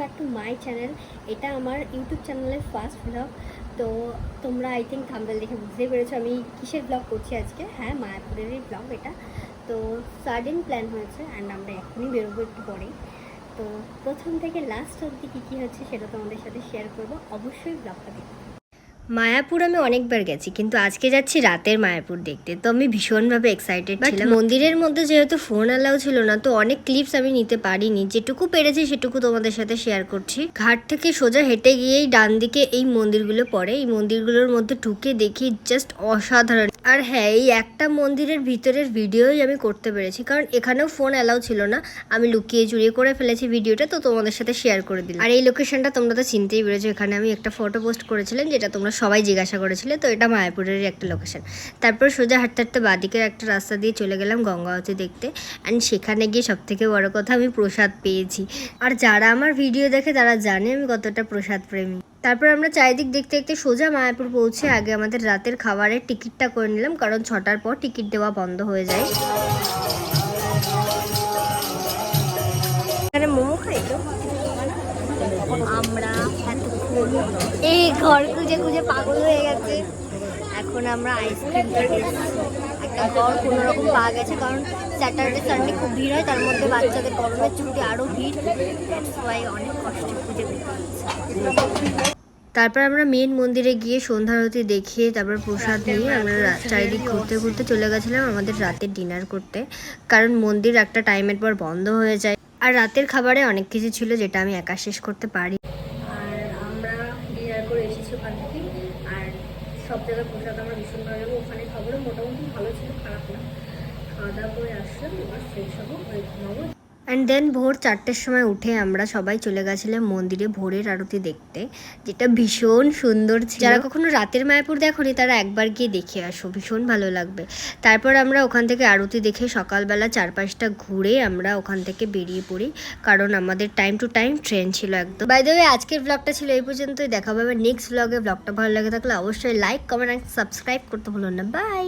Back to my channel. এটা আমার YouTube চ্যানেলের ফার্স্ট ব্লগ। তো তোমরা আই থিঙ্ক থাম্বনেল দেখে বুঝতেই পেরেছো আমি কিসের ব্লগ করছি আজকে। হ্যাঁ, মায়াপুরেরই ব্লগ এটা। তো সাডেন প্ল্যান হয়েছে অ্যান্ড আমরা এখনই বেরোবো একটু পরেই। তো প্রথম থেকে লাস্ট অবধি কী হচ্ছে সেটা তোমাদের সাথে শেয়ার করবো, অবশ্যই ব্লগটা দেখো। মায়াপুর আমি অনেকবার গেছি, কিন্তু আজকে যাচ্ছি রাতের মায়াপুর দেখতে। তো আমি ভীষণভাবে এক্সাইটেড ছিলাম। মন্দিরের মধ্যে যেহেতু ফোন অ্যালাউ ছিল না, তো অনেক ক্লিপস আমি নিতে পারিনি। যেটুকু পেরেছি সেটুকু তোমাদের সাথে শেয়ার করছি। ঘাট থেকে সোজা হেঁটে গিয়েই ডান দিকে এই মন্দিরগুলো পড়ে। এই মন্দিরগুলোর মধ্যে ঢুকে দেখি জাস্ট অসাধারণ। আর হ্যাঁ, এই একটা মন্দিরের ভিতরের ভিডিওই আমি করতে পেরেছি, কারণ এখানেও ফোন অ্যালাউ ছিল না। আমি লুকিয়ে চুরিয়ে করে ফেলেছি ভিডিওটা, তো তোমাদের সাথে শেয়ার করে দিলাম। আর এই লোকেশনটা তোমরা তো চিনতেই পেরেছো, এখানে আমি একটা ফটো পোস্ট করেছিলাম, যেটা তোমরা সবাই জিজ্ঞাসা করেছিলে। তো এটা মায়াপুরেরই একটা লোকেশন। তারপর সোজা হাঁটতে হাঁটতে বাদিকের একটা রাস্তা দিয়ে চলে গেলাম গঙ্গাবতী দেখতে। অ্যান্ড সেখানে গিয়ে সব থেকে বড় কথা, আমি প্রসাদ পেয়েছি। আর যারা আমার ভিডিও দেখে তারা জানে আমি কতটা প্রসাদ প্রেমী। তারপর আমরা চারিদিক দেখতে দেখতে সোজা মায়াপুর পৌঁছে আগে আমাদের রাতের খাবারের টিকিটটা করে নিলাম, কারণ 6টার পর টিকিট দেওয়া বন্ধ হয়ে যায়। এখানে মোমো খাই তো আমরা এতক্ষণ এই ঘর খুঁজে খুঁজে পাগল হয়ে গেছে। এখন আমরা আইসক্রিমটা একটা ঘর কোনো রকম পাওয়া গেছে, কারণ স্যাটারডে সানডে খুব ভিড় হয়, তার মধ্যে বাচ্চাদের গরমের ছুটি আরও ভিড়। অনেক কষ্ট খুঁজে পেতে হচ্ছে। তারপর আমরা মেন মন্দিরে গিয়ে সন্ধ্যা আরতি দেখিয়ে তারপর প্রসাদ নিয়ে আমরা চারিদিক ঘুরতে ঘুরতে চলে গেছিলাম আমাদের রাতের ডিনার করতে, কারণ মন্দির একটা টাইমের পর বন্ধ হয়ে যায়। আর রাতের খাবারে অনেক কিছু ছিল যেটা আমি একা শেষ করতে পারি। আর আমরা ডিনার করে এসেছি ওখান থেকে। আর সব জায়গায় প্রসাদ আমরা ভীষণ ভালো লাগবে। ওখানে খাবারও মোটামুটি ভালো ছিল, খারাপ না। খাওয়া দাওয়া করে আসলাম, এবার ফ্রেশ হবো, হয়ে ঘুমাবো। অ্যান্ড দেন ভোর 4টের সময় উঠে আমরা সবাই চলে গেছিলাম মন্দিরে ভোরের আরতি দেখতে, যেটা ভীষণ সুন্দর ছিল। যারা কখনো রাতের মায়াপুর দেখোনি তারা একবার গিয়ে দেখে আসো, ভীষণ ভালো লাগবে। তারপর আমরা ওখান থেকে আরতি দেখে সকালবেলা চারপাশটা ঘুরে আমরা ওখান থেকে বেরিয়ে পড়ি, কারণ আমাদের টাইম টু টাইম ট্রেন ছিল একদম। বাই দ্য ওয়ে, আজকের ব্লগটা ছিল এই পর্যন্তই। দেখা হবে নেক্সট ব্লগে। ব্লগটা ভালো লাগে থাকলে অবশ্যই লাইক, কমেন্ট অ্যান্ড সাবস্ক্রাইব করতে ভুলো না। বাই।